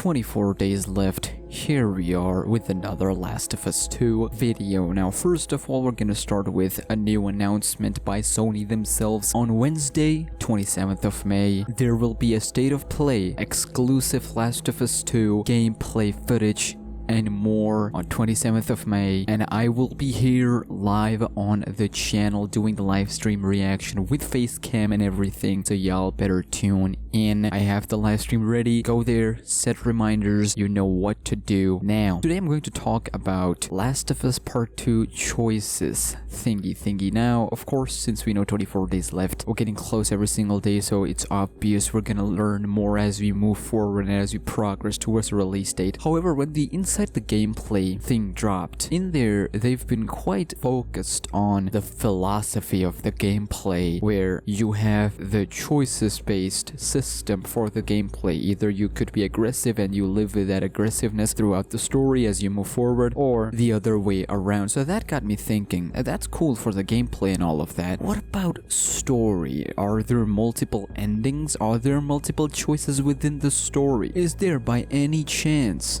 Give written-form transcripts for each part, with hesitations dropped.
24 days left. Here we are with another Last of Us 2 video. Now, first of all, we're gonna start with a new announcement by Sony themselves. On Wednesday, 27th of May, there will be a state of play exclusive Last of Us 2 gameplay footage and more on 27th of May, and I will be here live on the channel doing the live stream reaction with face cam and everything, so y'all better tune in. I have the live stream ready. Go there, set reminders, you know what to do. Now, today I'm going to talk about Last of Us Part 2 choices thingy. Now, of course, since we know 24 days left, we're getting close every single day, so it's obvious we're gonna learn more as we move forward and as we progress towards the release date. However, when the inside the gameplay thing dropped, in there they've been quite focused on the philosophy of the gameplay, where you have the choices based system for the gameplay. Either you could be aggressive and you live with that aggressiveness throughout the story as you move forward, or the other way around. So that got me thinking, that's cool for the gameplay and all of that. What about story? Are there multiple endings? Are there multiple choices within the story? Is there by any chance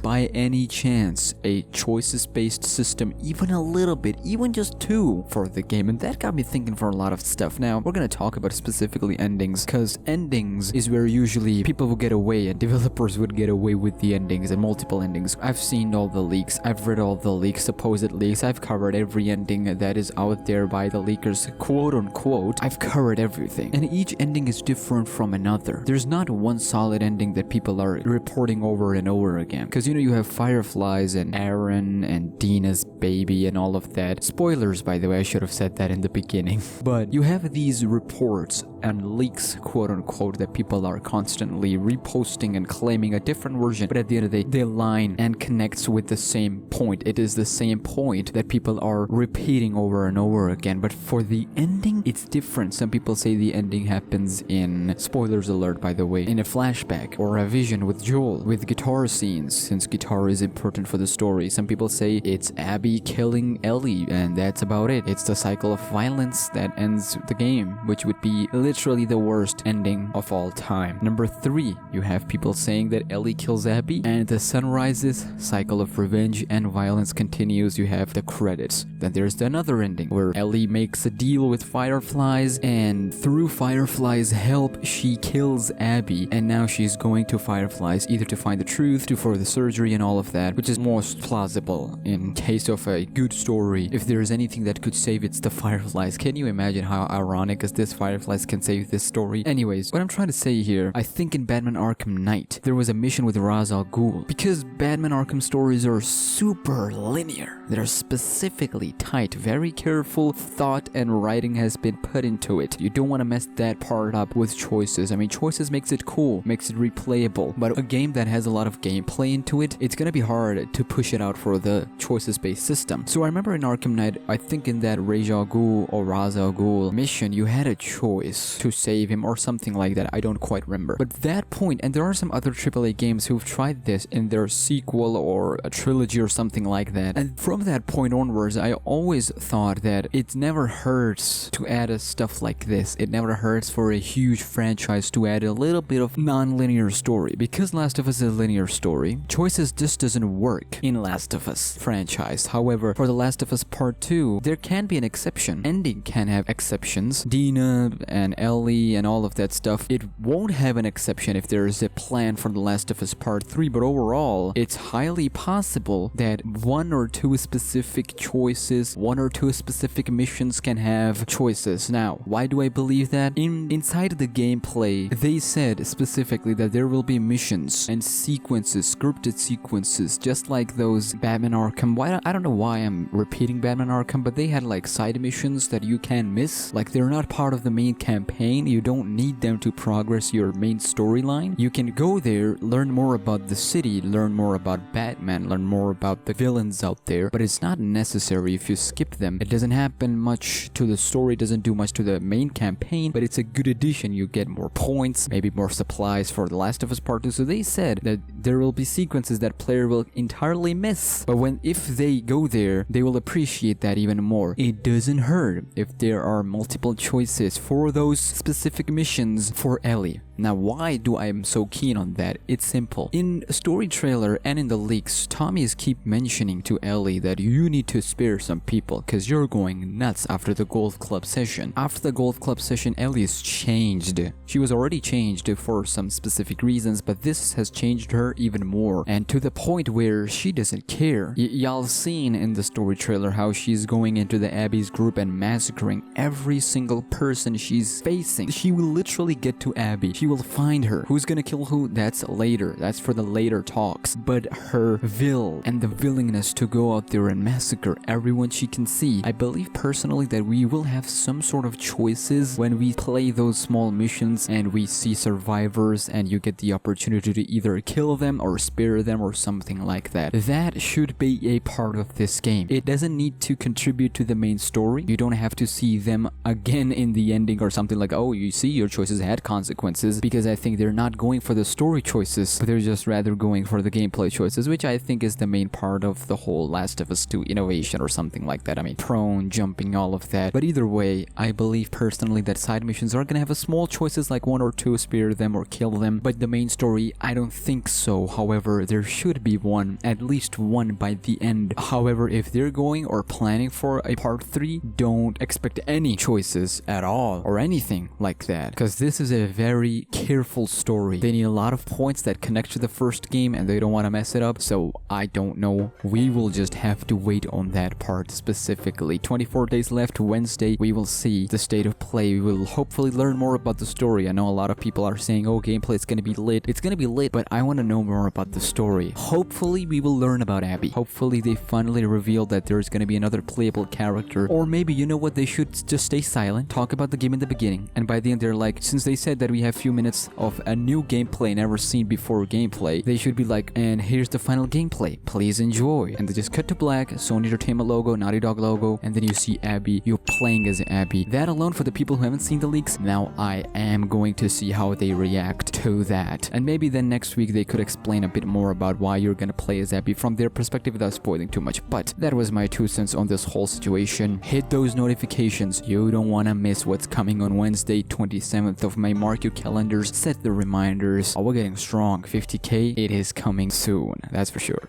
a choices-based system, even a little bit, even just two for the game? And that got me thinking for a lot of stuff. Now, we're gonna talk about specifically endings, because endings is where usually people will get away and developers would get away with the endings and multiple endings. I've seen all the leaks, I've read all the leaks, supposed leaks, I've covered every ending that is out there by the leakers, quote unquote. I've covered everything, and each ending is different from another. There's not one solid ending that people are reporting over and over again, because you know, you have Fireflies and Aaron and Dina's baby and all of that. Spoilers, by the way, I should have said that in the beginning. But you have these reports and leaks, quote unquote, that people are constantly reposting and claiming a different version, but at the end of the day, they line and connects with the same point. It is the same point that people are repeating over and over again. But for the ending, it's different. Some people say the ending happens in, spoilers alert by the way, in a flashback or a vision with Joel, with guitar scenes, since guitar is important for the story. Some people say it's Abby killing Ellie, and that's about it. It's the cycle of violence that ends the game, which would be literally the worst ending of all time. Number 3, you have people saying that Ellie kills Abby and the sun rises, cycle of revenge and violence continues. You have the credits. Then there's another ending where Ellie makes a deal with Fireflies, and through Fireflies' help, she kills Abby, and now she's going to Fireflies either to find the truth, for the surgery and all of that, which is most plausible in case of a good story. If there is anything that could save, it's the Fireflies. Can you imagine how ironic is this? Fireflies can save this story. Anyways, what I'm trying to say here, I think in Batman Arkham Knight, there was a mission with Ra's al Ghul. Because Batman Arkham stories are super linear. They're specifically tight, very careful thought and writing has been put into it. You don't want to mess that part up with choices. I mean, choices makes it cool, makes it replayable, but a game that has a lot of gameplay into it, it's gonna be hard to push it out for the choices-based system. So I remember in Arkham Knight, I think in that Ra's al Ghul or Ra's al Ghul mission, you had a choice to save him or something like that. I don't quite remember. But that point, and there are some other AAA games who've tried this in their sequel or a trilogy or something like that. And from that point onwards, I always thought that it never hurts to add a stuff like this. It never hurts for a huge franchise to add a little bit of non-linear story. Because Last of Us is a linear story, choices just doesn't work in Last of Us franchise. However, for The Last of Us Part 2, there can be an exception. Ending can have exceptions. Dina and Ellie and all of that stuff. It won't have an exception if there is a plan for The Last of Us Part 3, but overall, it's highly possible that one or two specific choices, one or two specific missions can have choices. Now, why do I believe that? Inside the gameplay, they said specifically that there will be missions and sequences, scripted sequences, just like those Batman Arkham. I don't know why I'm repeating Batman Arkham, but they had like side missions that you can miss. Like, they're not part of the main campaign. You don't need them to progress your main storyline. You can go there, learn more about the city, learn more about Batman, learn more about the villains out there, but it's not necessary if you skip them. It doesn't happen much to the story, doesn't do much to the main campaign, but it's a good addition. You get more points, maybe more supplies for The Last of Us Part 2. So they said that there will be sequences that player will entirely miss, but if they go there, they will appreciate that even more. It doesn't hurt if there are multiple choices for those those specific missions for Ellie. Now, why do I am so keen on that? It's simple. In a story trailer and in the leaks, Tommy's keep mentioning to Ellie that you need to spare some people because you're going nuts after the golf club session. After the golf club session, Ellie is changed. She was already changed for some specific reasons, but this has changed her even more, and to the point where she doesn't care. Y'all seen in the story trailer how she's going into the Abby's group and massacring every single person she's facing. She will literally get to Abby. She will find her. Who's gonna kill who? That's later. That's for the later talks. But her will and the willingness to go out there and massacre everyone she can see. I believe personally that we will have some sort of choices when we play those small missions and we see survivors and you get the opportunity to either kill them or spare them or something like that. That should be a part of this game. It doesn't need to contribute to the main story. You don't have to see them again in the ending or something like, oh, you see your choices had consequences, because I think they're not going for the story choices, but they're just rather going for the gameplay choices, which I think is the main part of the whole Last of Us 2 innovation or something like that. I mean, prone, jumping, all of that. But either way, I believe personally that side missions are gonna have a small choices like one or two, spare them or kill them, but the main story, I don't think so. However, there should be one, at least one by the end. However, if they're going or planning for a part 3, don't expect any choices at all or anything like that, because this is a very careful story. They need a lot of points that connect to the first game and they don't want to mess it up, so I don't know. We will just have to wait on that part specifically. 24 days left, Wednesday, we will see the state of play. We will hopefully learn more about the story. I know a lot of people are saying, oh, gameplay is gonna be lit. It's gonna be lit, but I want to know more about the story. Hopefully we will learn about Abby. Hopefully they finally reveal that there's gonna be another playable character, or maybe, you know what, they should just stay silent, talk about the game in the beginning, and by the end they're like, since they said that we have few minutes of a new gameplay never seen before gameplay, they should be like, and here's the final gameplay, please enjoy. And they just cut to black, Sony Entertainment logo, Naughty Dog logo, and then you see Abby, you're playing as Abby. That alone, for the people who haven't seen the leaks, now I am going to see how they react to that. And maybe then next week they could explain a bit more about why you're gonna play as Abby from their perspective without spoiling too much. But that was my 2 cents on this whole situation. Hit those notifications. You don't want to miss what's coming on Wednesday, 27th of May. Mark your calendars, set the reminders. Oh, we're getting strong. 50k, it is coming soon, that's for sure.